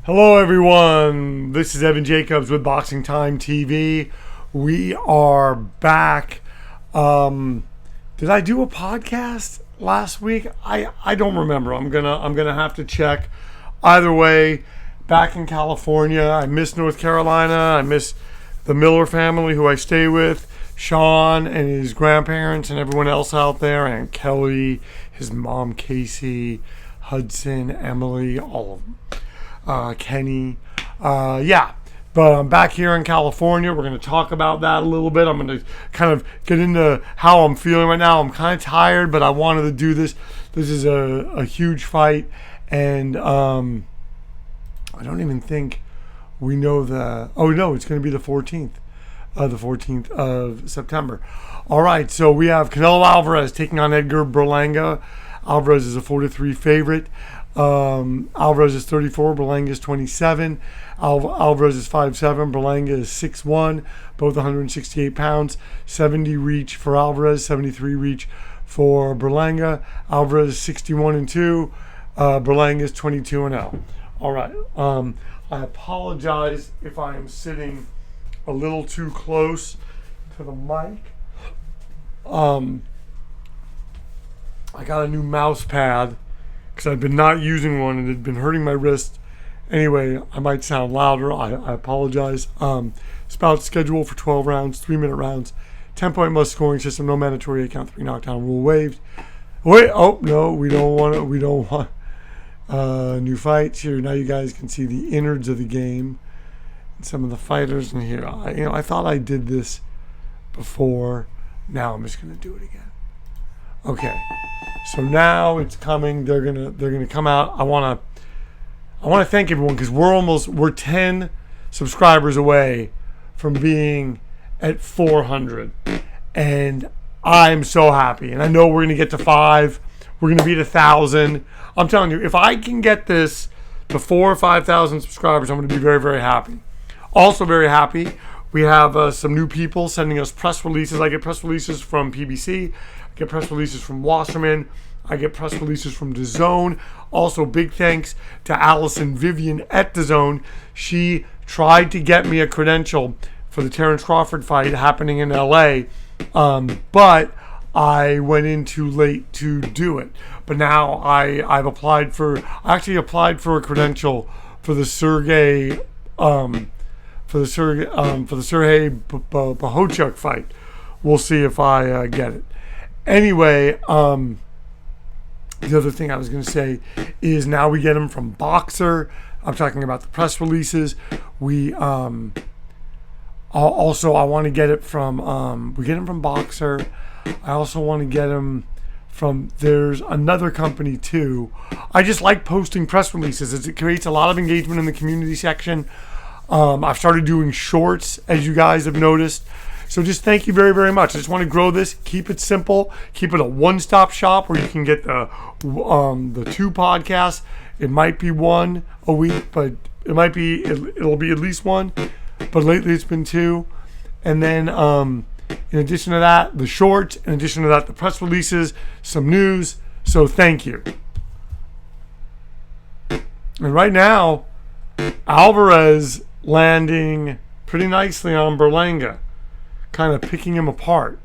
Hello, everyone. This is Evan Jacobs with Boxing Time TV. We are back. Did I do a podcast last week? I don't remember. I'm gonna have to check. Either way, back in California. I miss North Carolina. I miss the Miller family who I stay with. Sean and his grandparents and everyone else out there. Aunt Kelly, his mom Casey, Hudson, Emily, all of them. Kenny. But I'm back here in California. We're going to talk about that a little bit. I'm going to kind of get into how I'm feeling right now. I'm kind of tired, but I wanted to do this. This is a huge fight, and I don't even think we know the... Oh, no, it's going to be the 14th. The 14th of September. All right, so we have Canelo Alvarez taking on Edgar Berlanga. Alvarez is a 4-3 favorite. Alvarez is 34, Berlanga is 27. Alvarez is 5'7", Berlanga is 6'1", both 168 pounds. 70 reach for Alvarez, 73 reach for Berlanga. Alvarez is 61-2. Berlanga is 22-0. All right. I apologize if I am sitting a little too close to the mic. I got a new mouse pad because I've been not using one and it had been hurting my wrist. Anyway, I might sound louder. I apologize. Spout schedule for 12 rounds, 3-minute rounds, 10-point must scoring system, no mandatory 8-count, 3 knockdown rule waived. Wait, oh no, we don't want new fights here. Now you guys can see the innards of the game and some of the fighters in here. I thought I did this before. Now I'm just gonna do it again. Okay, so now it's coming. They're gonna come out. I wanna thank everyone because we're 10 subscribers away from being at 400, and I'm so happy. And I know we're gonna get to 5. We're gonna beat 1,000. I'm telling you, if I can get this to 4,000 or 5,000 subscribers, I'm gonna be very, very happy. Also very happy. We have some new people sending us press releases. I get press releases from PBC. I get press releases from Wasserman. I get press releases from DAZN. Also, big thanks to Allison Vivian at DAZN. She tried to get me a credential for the Terrence Crawford fight happening in LA, but I went in too late to do it. But now I've applied for. I actually applied for a credential for the Sergey. For the Sergey Bohachuk fight. We'll see if I get it. Anyway, the other thing I was going to say is now we get them from Boxer. I'm talking about the press releases. We also I want to get it from we get them from Boxer. I also want to get them from, there's another company too. I just like posting press releases as it creates a lot of engagement in the community section. I've started doing shorts, as you guys have noticed. So just thank you very, very much. I just want to grow this, keep it simple, keep it a one-stop shop where you can get the 2 podcasts. It might be 1 a week, but it'll be at least 1. But lately it's been 2. And then in addition to that, the shorts. In addition to that, the press releases, some news. So thank you. And right now, Alvarez landing pretty nicely on Berlanga, kind of picking him apart.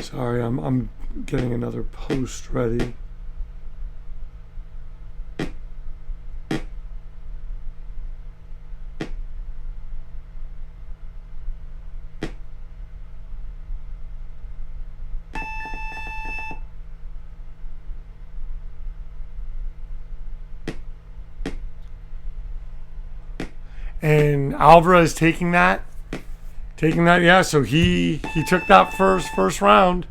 Sorry, I'm getting another post ready. And Alvarez taking that. Yeah. So he took that first round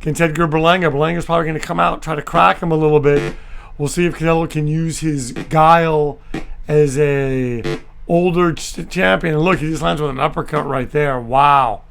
against Edgar Berlanga. Berlanga's probably going to come out and try to crack him a little bit. We'll see if Canelo can use his guile as a older champion. And look, he just lands with an uppercut right there. Wow.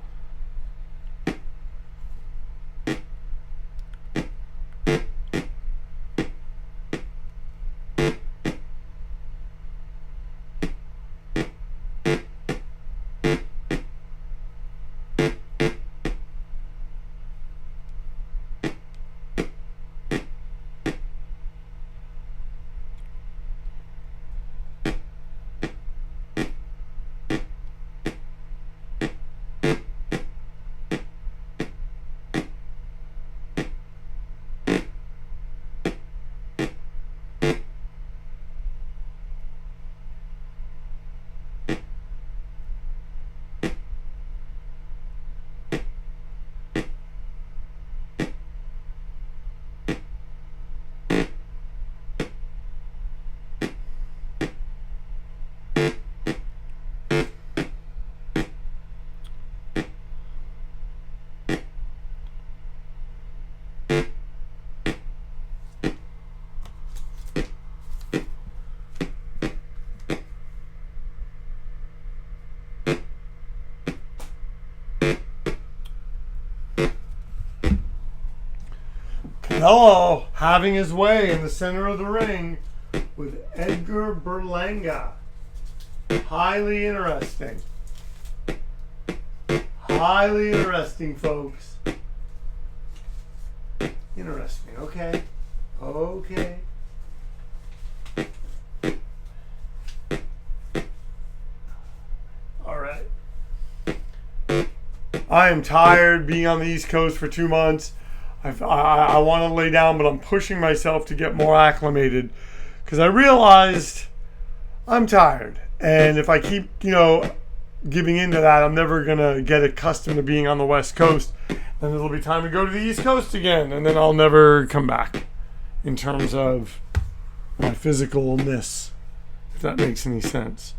Canelo having his way in the center of the ring with Edgar Berlanga. Highly interesting. Highly interesting, folks. Interesting. Okay. Okay. All right. I am tired being on the East Coast for 2 months. I want to lay down, but I'm pushing myself to get more acclimated because I realized I'm tired. And if I keep, giving into that, I'm never going to get accustomed to being on the West Coast. And it'll be time to go to the East Coast again. And then I'll never come back in terms of my physicalness, if that makes any sense.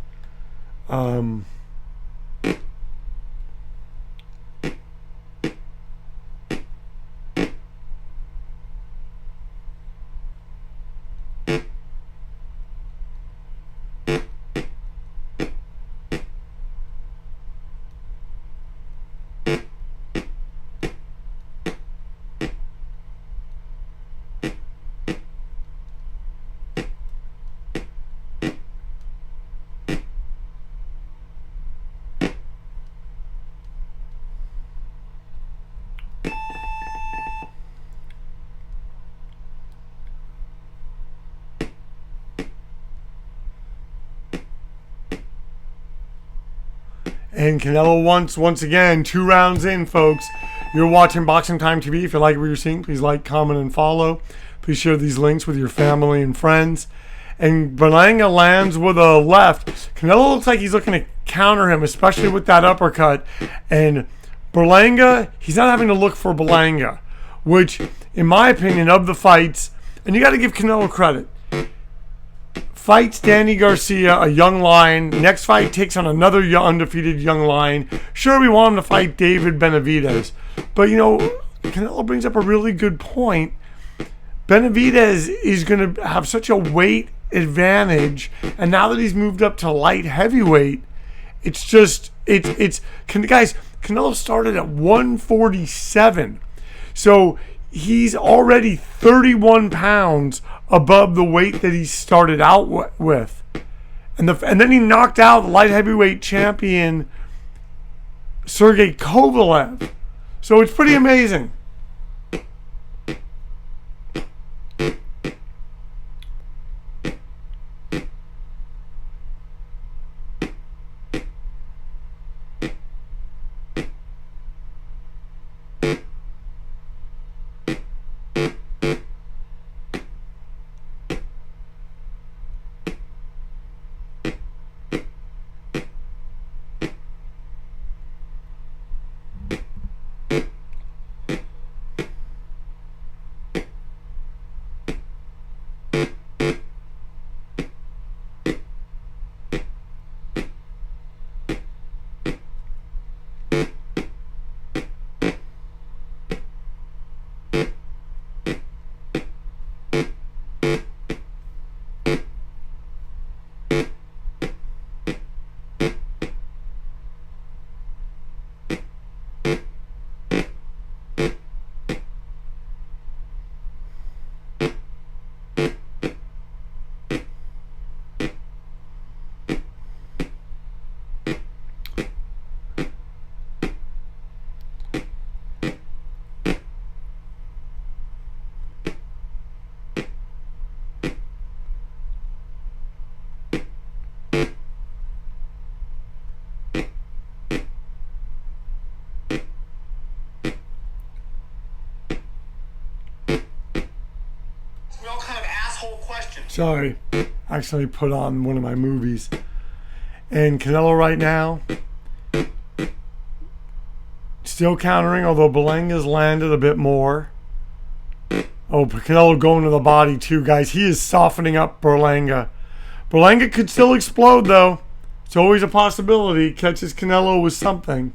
And Canelo once again, 2 rounds in, folks. You're watching Boxing Time TV. If you like what you're seeing, please like, comment, and follow. Please share these links with your family and friends. And Berlanga lands with a left. Canelo looks like he's looking to counter him, especially with that uppercut. And Berlanga, he's not having to look for Berlanga, which, in my opinion, of the fights, and you got to give Canelo credit. Fights Danny Garcia, a young lion. Next fight takes on another undefeated young lion. Sure, we want him to fight David Benavidez. But, Canelo brings up a really good point. Benavidez is going to have such a weight advantage. And now that he's moved up to light heavyweight, it's guys, Canelo started at 147. So he's already 31 pounds above the weight that he started out with. And then he knocked out the light heavyweight champion Sergey Kovalev. So it's pretty amazing. Sorry, actually put on one of my movies. And Canelo right now, still countering, although Berlanga's landed a bit more. Oh, Canelo going to the body too, guys. He is softening up Berlanga. Berlanga could still explode, though. It's always a possibility. Catches Canelo with something.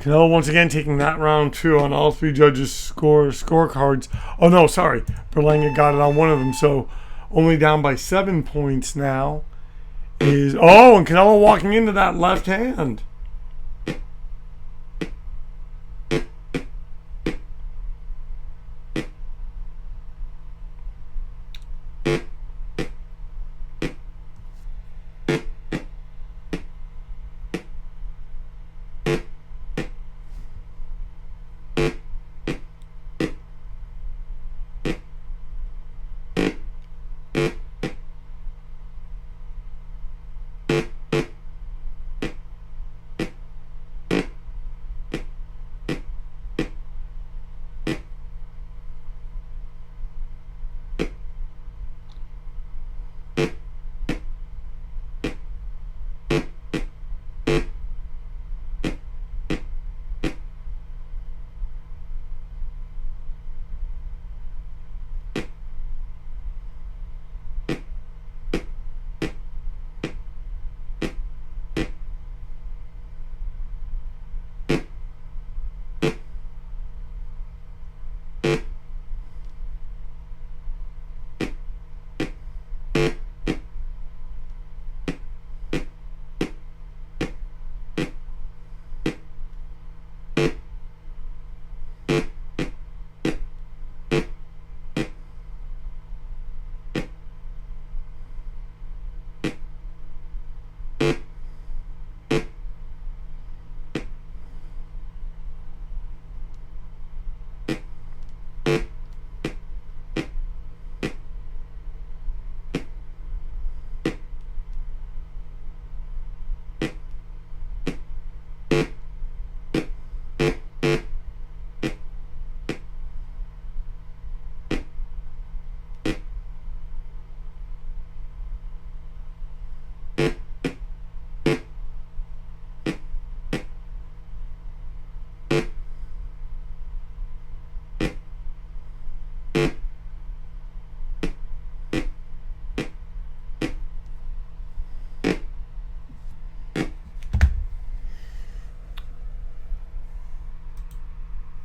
Canelo once again taking that round 2 on all 3 judges' scorecards. Oh no, sorry. Berlanga got it on one of them, so only down by 7 points now. And Canelo walking into that left hand.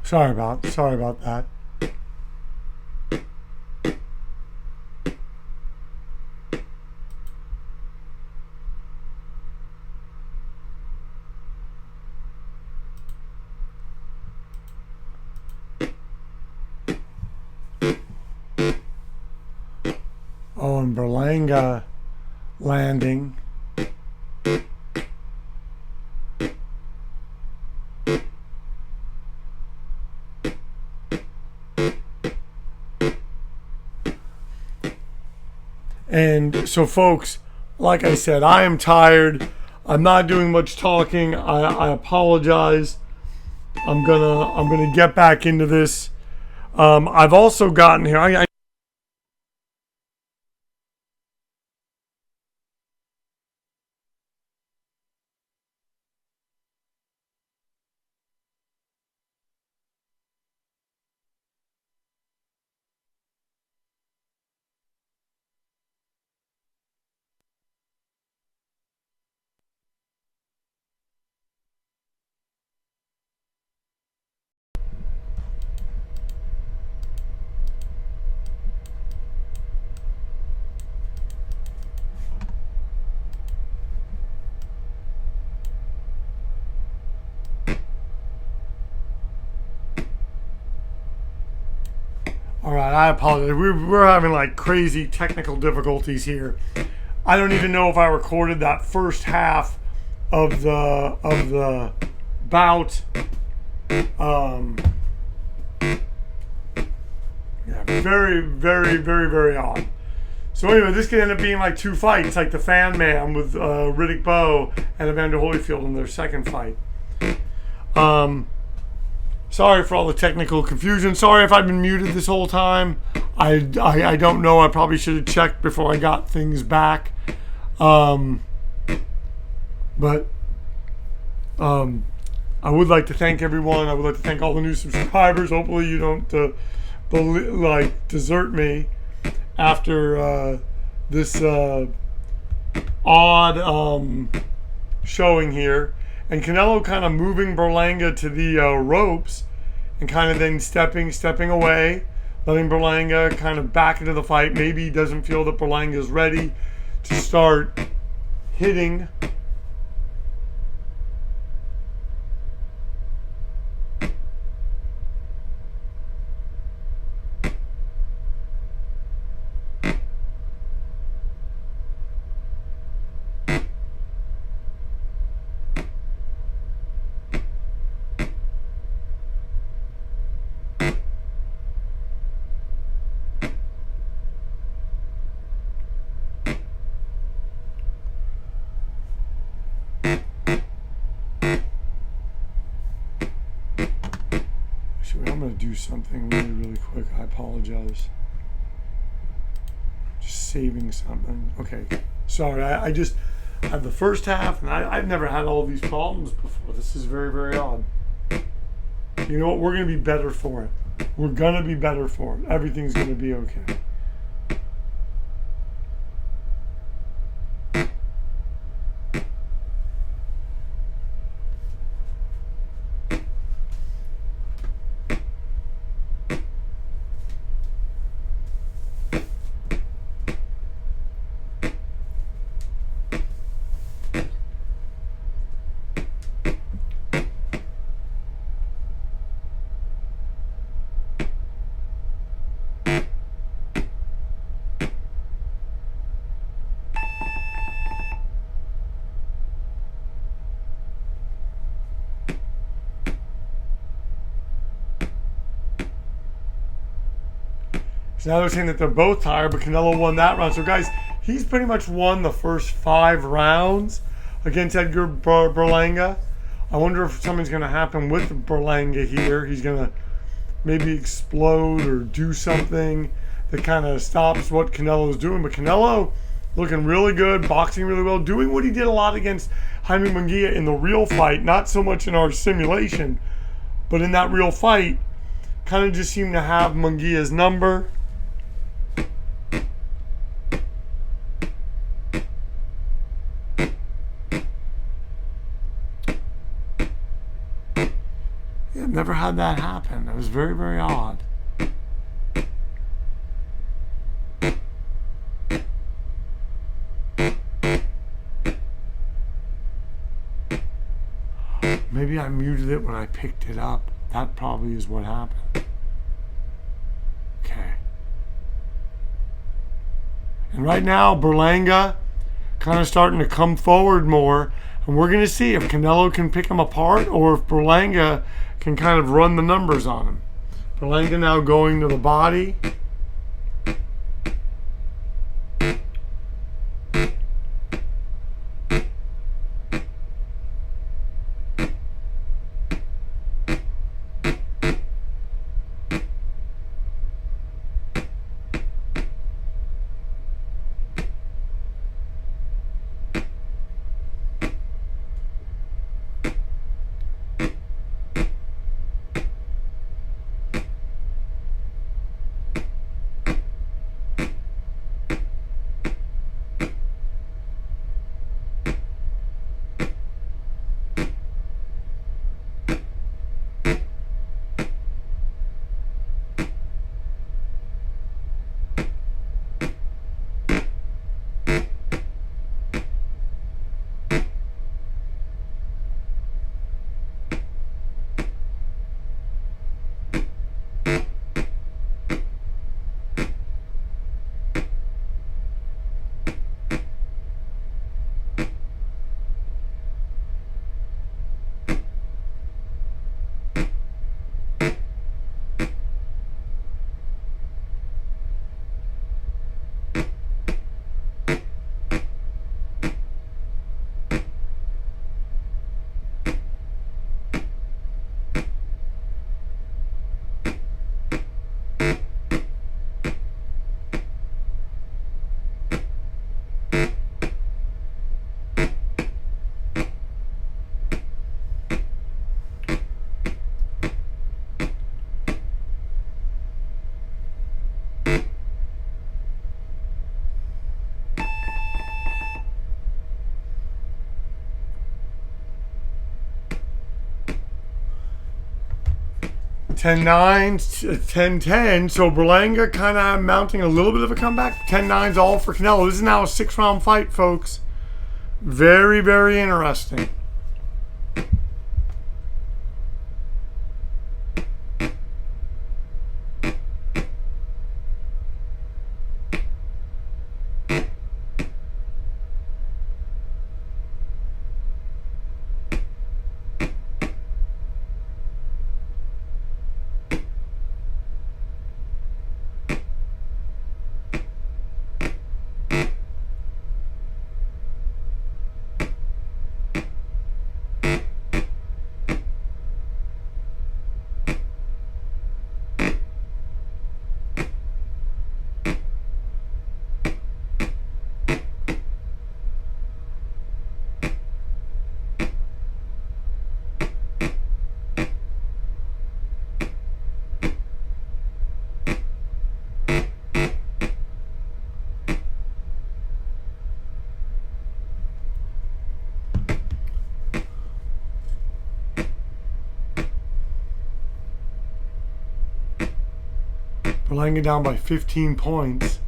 Sorry about that. Oh, and Berlanga landing. And so, folks, like I said, I am tired. I'm not doing much talking. I apologize. I'm gonna get back into this. I've also gotten here. All right, I apologize. We're having like crazy technical difficulties here. I don't even know if I recorded that first half of the bout. Yeah, very, very, very, very odd. So anyway, this could end up being like 2 fights, like the Fan Man with Riddick Bowe and Evander Holyfield in their second fight. Sorry for all the technical confusion. Sorry if I've been muted this whole time. I don't know. I probably should have checked before I got things back. But I would like to thank everyone. I would like to thank all the new subscribers. Hopefully you don't desert me after this odd showing here. And Canelo kind of moving Berlanga to the ropes and kind of then stepping away, letting Berlanga kind of back into the fight. Maybe he doesn't feel that Berlanga is ready to start hitting. I'm going to do something really quick. I apologize. Just saving something. Okay. Sorry. I just had the first half, and I've never had all of these problems before. This is very odd. You know what? We're going to be better for it. We're going to be better for it. Everything's going to be okay. Now they're saying that they're both tired, but Canelo won that round. So guys, he's pretty much won the first 5 rounds against Edgar Berlanga. I wonder if something's going to happen with Berlanga here. He's going to maybe explode or do something that kind of stops what Canelo's doing. But Canelo looking really good, boxing really well, doing what he did a lot against Jaime Munguia in the real fight, not so much in our simulation, but in that real fight, kind of just seemed to have Munguia's number. Never had that happen. It was very odd. Maybe I muted it when I picked it up. That probably is what happened. Okay. And right now, Berlanga kind of starting to come forward more. And we're going to see if Canelo can pick him apart or if Berlanga can kind of run the numbers on him. Berlanga now going to the body. 10-9, 10-10. So Berlanga kind of mounting a little bit of a comeback. 10-9's all for Canelo. This is now a 6-round fight, folks. Very, very interesting. Berlanga down by 15 points.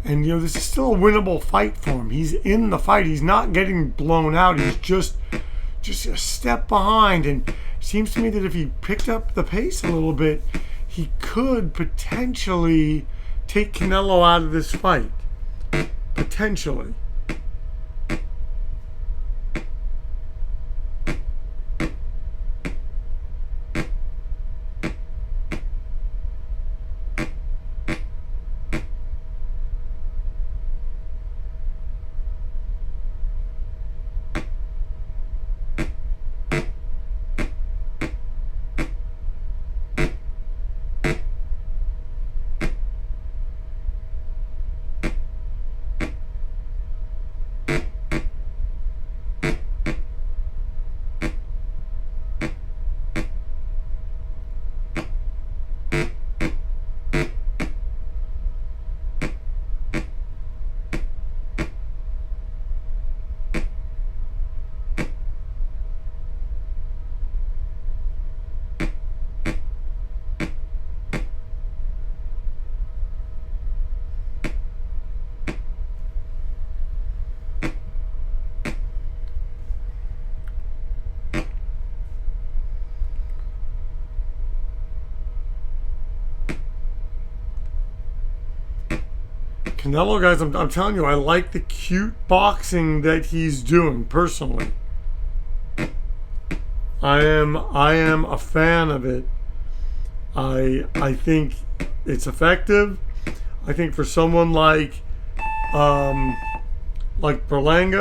And, this is still a winnable fight for him. He's in the fight. He's not getting blown out. He's just a step behind. And it seems to me that if he picked up the pace a little bit, he could potentially take Canelo out of this fight. Potentially. Canelo, guys, I'm telling you, I like the cute boxing that he's doing, personally. I am a fan of it. I think it's effective. I think for someone like Berlanga,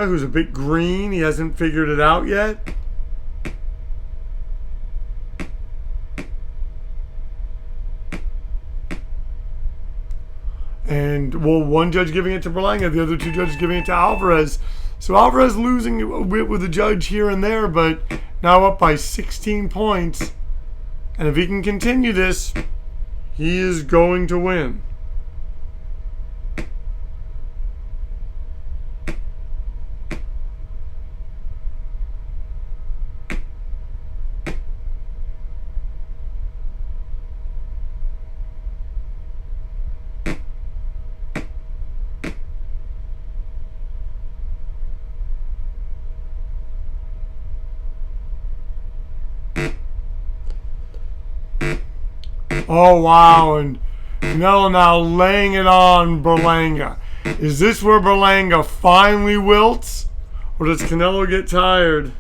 who's a bit green, he hasn't figured it out yet. And, one judge giving it to Berlanga, the other two judges giving it to Alvarez. So Alvarez losing with the judge here and there, but now up by 16 points. And if he can continue this, he is going to win. Oh, wow, and Canelo now laying it on Berlanga. Is this where Berlanga finally wilts? Or does Canelo get tired?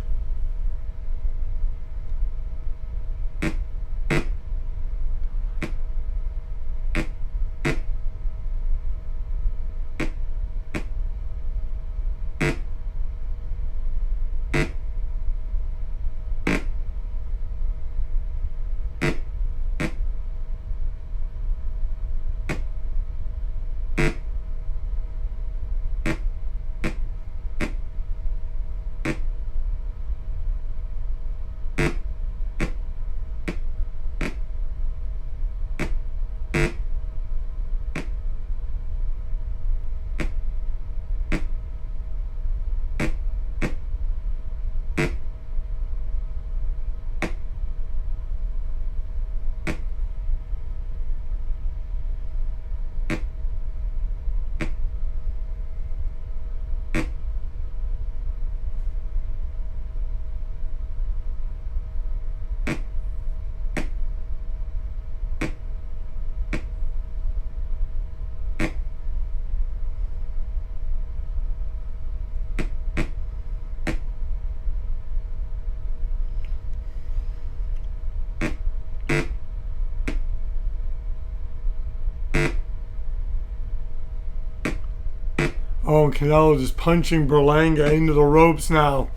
Oh, and Canelo just punching Berlanga into the ropes now.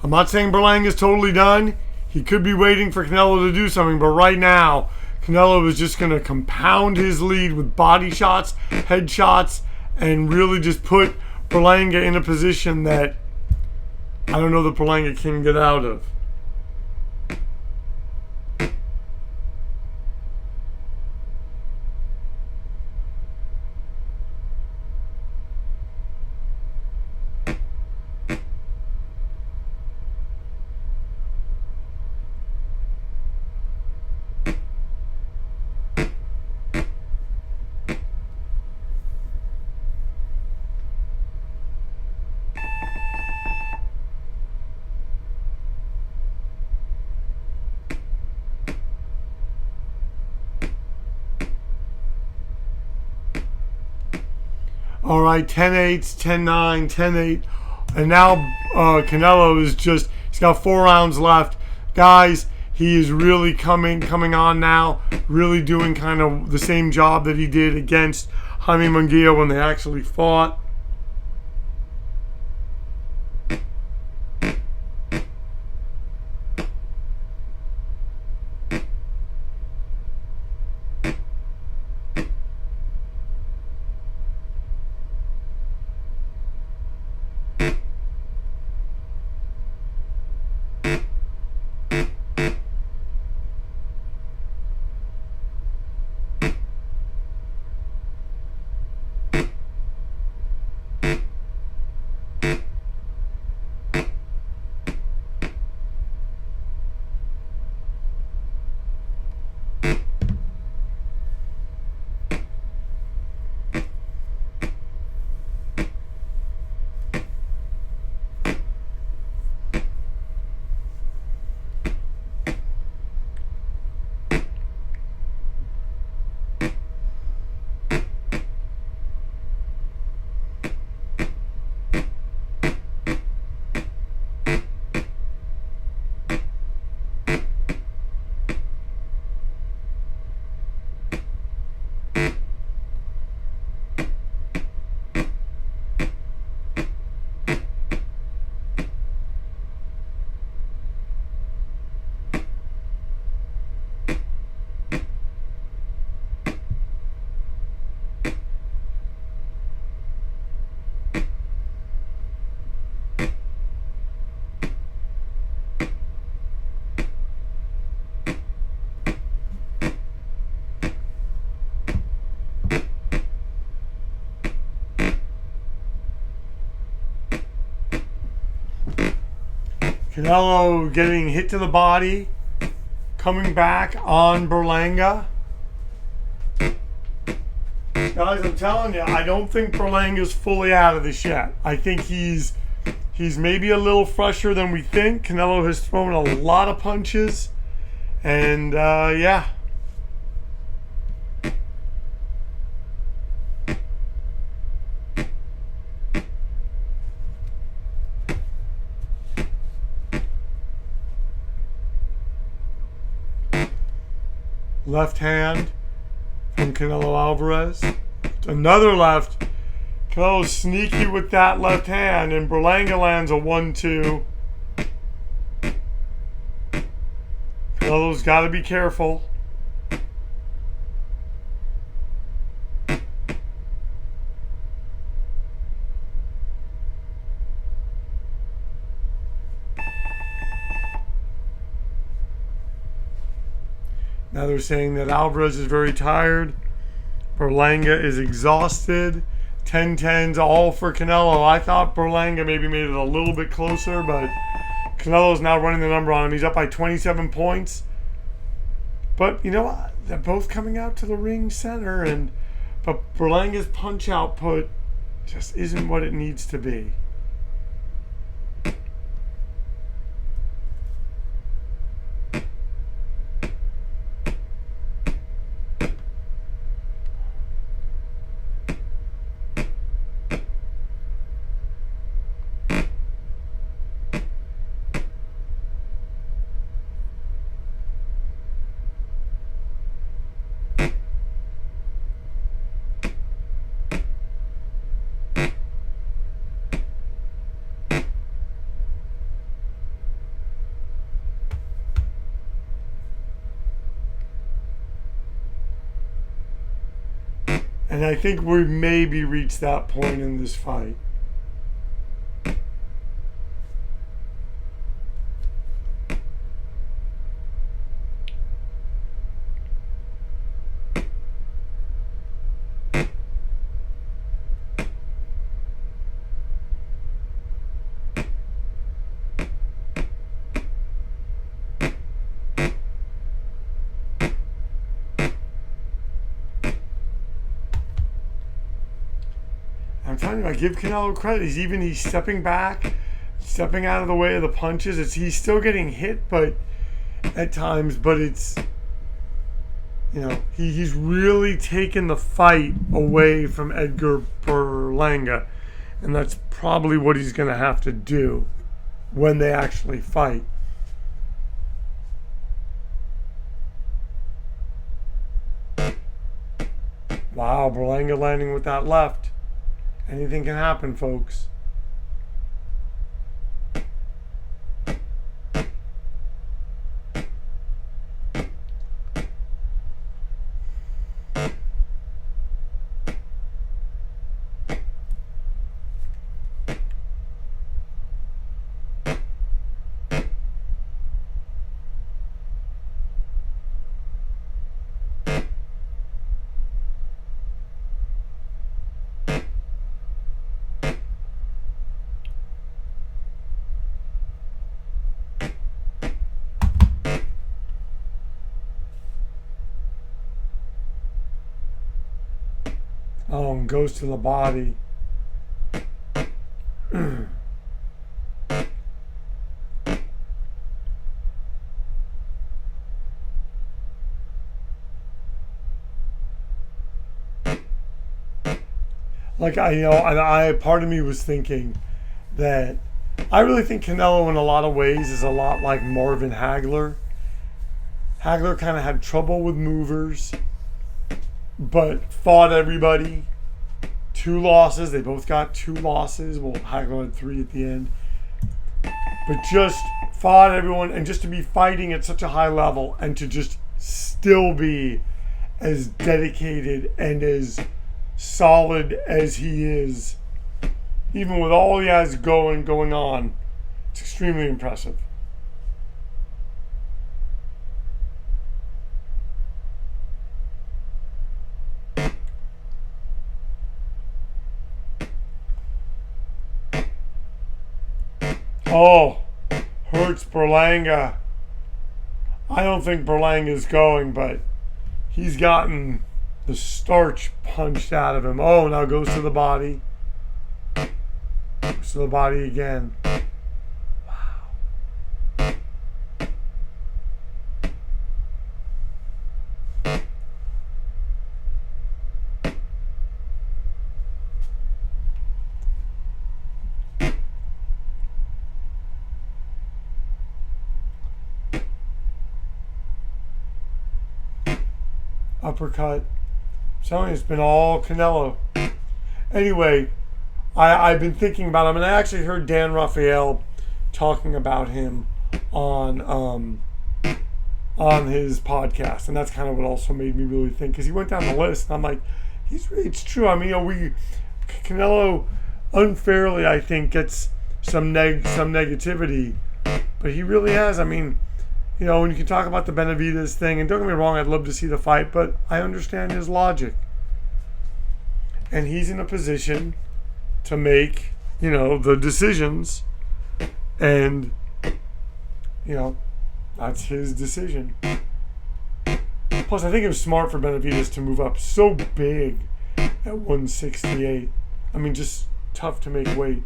I'm not saying Berlanga's totally done. He could be waiting for Canelo to do something, but right now, Canelo is just going to compound his lead with body shots, head shots, and really just put Berlanga in a position that I don't know that Berlanga can get out of. All right, 10-8, 10-9, 10-8. And now Canelo is just, he's got 4 rounds left. Guys, he is really coming on now, really doing kind of the same job that he did against Jaime Munguia when they actually fought. Canelo getting hit to the body, coming back on Berlanga. Guys, I'm telling you, I don't think Berlanga's fully out of this yet. I think he's maybe a little fresher than we think. Canelo has thrown a lot of punches, and yeah. Left hand from Canelo Alvarez. Another left. Canelo's sneaky with that left hand, and Berlanga lands a 1-2. Canelo's got to be careful. Now they're saying that Alvarez is very tired. Berlanga is exhausted. 10-10s all for Canelo. I thought Berlanga maybe made it a little bit closer, but Canelo's now running the number on him. He's up by 27 points. But you know what? They're both coming out to the ring center, but Berlanga's punch output just isn't what it needs to be. And I think we maybe reached that point in this fight. I'm telling you, I give Canelo credit. He's stepping back, stepping out of the way of the punches. He's still getting hit, but at times, but it's, he's really taken the fight away from Edgar Berlanga, and that's probably what he's going to have to do when they actually fight. Wow, Berlanga landing with that left. Anything can happen, folks. Oh, and goes to the body. Part of me was thinking that I really think Canelo in a lot of ways is a lot like Marvin Hagler. Hagler kind of had trouble with movers, but fought everybody. 2 losses. They both got 2 losses. Well, Hagler had 3 at the end. But just fought everyone, and just to be fighting at such a high level and to just still be as dedicated and as solid as he is, even with all he has going on, it's extremely impressive. Oh, hurts Berlanga. I don't think Berlanga is going, but he's gotten the starch punched out of him. Oh, now goes to the body. Goes to the body again. Wow. Uppercut. So it's been all Canelo. Anyway, I've been thinking about him, and I actually heard Dan Raphael talking about him on his podcast, and that's kind of what also made me really think, because he went down the list, and I'm like, it's true. I mean, Canelo unfairly, I think, gets some negativity, but he really has. I mean, when you can talk about the Benavidez thing, and don't get me wrong, I'd love to see the fight, but I understand his logic. And he's in a position to make, the decisions, and, that's his decision. Plus, I think it was smart for Benavidez to move up so big at 168. I mean, just tough to make weight.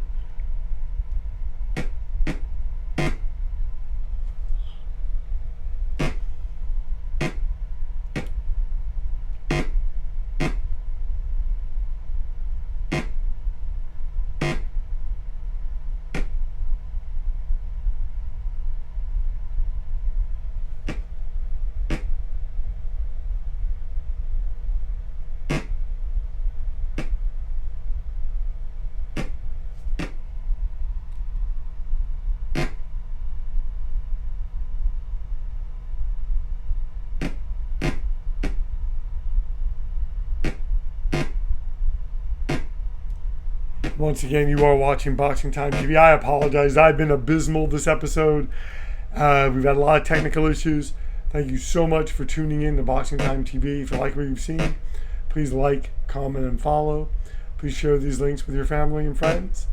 Once again, you are watching Boxing Time TV. I apologize. I've been abysmal this episode. We've had a lot of technical issues. Thank you so much for tuning in to Boxing Time TV. If you like what you've seen, please like, comment, and follow. Please share these links with your family and friends.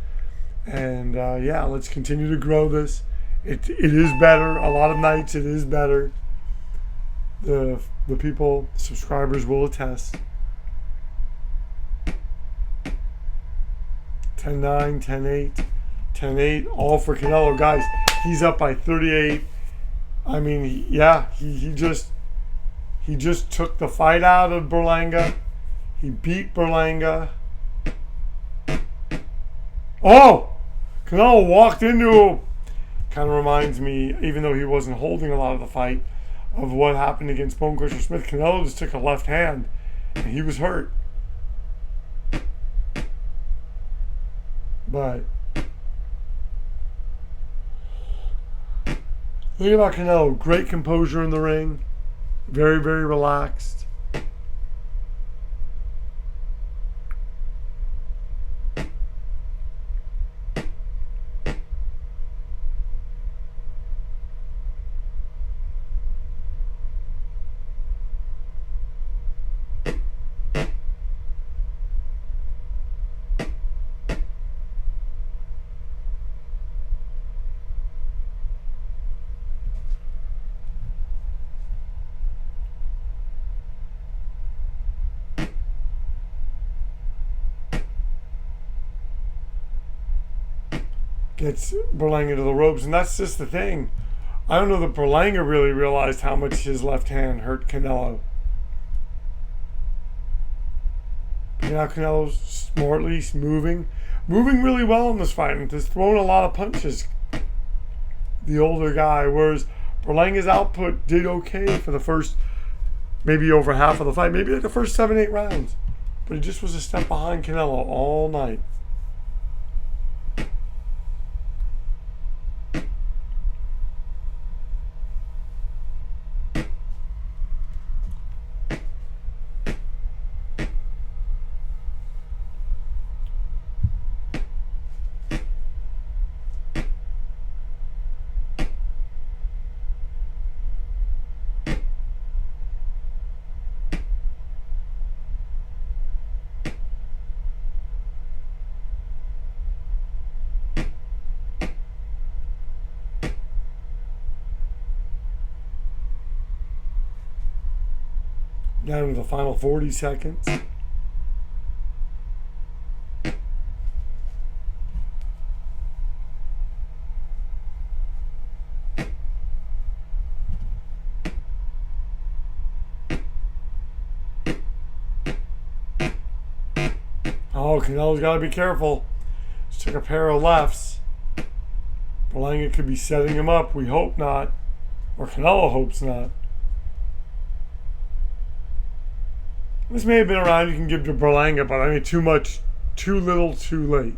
And yeah, let's continue to grow this. It is better. A lot of nights it is better. The people, subscribers will attest. 10-9, 10-8, 10-8, all for Canelo. Guys, he's up by 38. I mean, he just took the fight out of Berlanga. He beat Berlanga. Oh! Canelo walked into him. Kind of reminds me, even though he wasn't holding a lot of the fight, of what happened against Bone Crusher Smith. Canelo just took a left hand, and he was hurt. But think about Canelo. Great composure in the ring. Very, very relaxed. Gets Berlanga to the ropes, and that's just the thing. I don't know that Berlanga really realized how much his left hand hurt Canelo. You know, Canelo's smartly moving really well in this fight, and just throwing a lot of punches. The older guy, whereas Berlanga's output did okay for the first, maybe over half of the fight, maybe like the first 7-8 rounds, but he just was a step behind Canelo all night. Down to the final 40 seconds. Oh, Canelo's got to be careful. Just took a pair of lefts. Berlanga could be setting him up. We hope not. Or Canelo hopes not. This may have been a round you can give to Berlanga, but I mean, too much, too little, too late.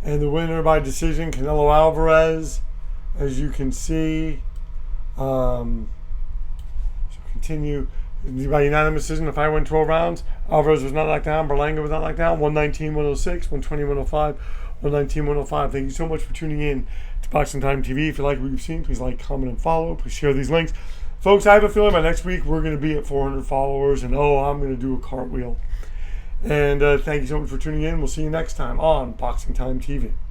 And the winner by decision, Canelo Alvarez, as you can see. So continue by unanimous decision. The fight went 12 rounds. Alvarez was not knocked down. Berlanga was not knocked down. 119, 106, 120, 105, 119, 105. Thank you so much for tuning in to Boxing Time TV. If you like what you've seen, please like, comment, and follow. Please share these links. Folks, I have a feeling by next week we're going to be at 400 followers, and I'm going to do a cartwheel. And thank you so much for tuning in. We'll see you next time on Boxing Time TV.